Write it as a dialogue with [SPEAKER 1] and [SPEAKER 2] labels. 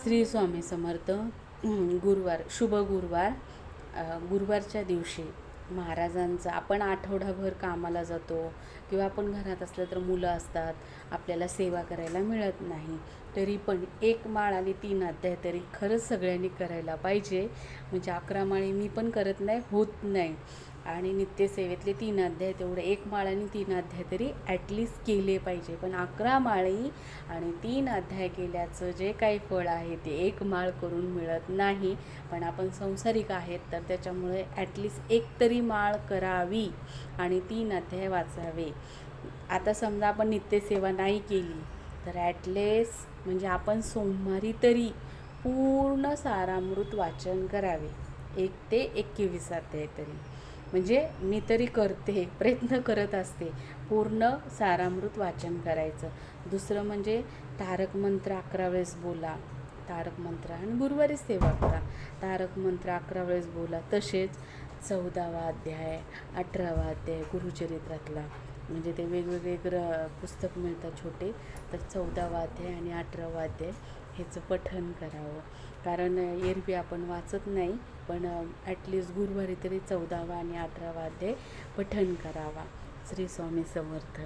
[SPEAKER 1] श्री स्वामी समर्थ. गुरुवार, शुभ गुरुवार. गुरुवारच्या दिवशी महाराजांचं, आपण आठवडाभर कामाला जातो किंवा आपण घरात असलं तर मुलं असतात, आपल्याला सेवा करायला मिळत नाही, तरी पण एक माळ आणि 3 अध्याय तरी खरंच सगळ्यांनी करायला पाहिजे. म्हणजे 11 माळी मी पण करत नाही, होत नाही. आणि नित्यसेवेतले 3 अध्याय तेवढे, एक माळ आणि 3 अध्याय तरी ॲटलिस्ट केले पाहिजे. पण 11 माळी आणि 3 अध्याय केल्याचं जे काही फळ आहे ते एक माळ करून मिळत नाही. पण आपण संसारिक आहेत तर त्याच्यामुळे ॲटलिस्ट एक तरी माळ करावी आणि 3 अध्याय वाचावे. आता समजा आपण नित्यसेवा नाही केली तर ॲटलिस्ट म्हणजे आपण सोमवारी तरी पूर्ण सारामृत वाचन करावे, 1 ते 21 अध्याय तरी. म्हणजे मी तरी करते, प्रयत्न करत असते पूर्ण सारामृत वाचन करायचं. दुसरं म्हणजे तारक मंत्र 11 वेळेस बोला, तारक मंत्र, आणि गुरुवारी सेवा करा. तारक मंत्र 11 वेळेस बोला. तसेच 14वा अध्याय, 18वा अध्याय गुरुचरित्रातला, म्हणजे ते वेगवेगळे पुस्तक मिळतात छोटे, तर 14वा अध्याय आणि 18वा अध्याय ह्याचं पठण करावं. कारण एरवी आपण वाचत नाही, पण ॲटलिस्ट गुरुवारी तरी 14वा आणि 18वा अध्याय पठण करावा. श्री स्वामी समर्थ.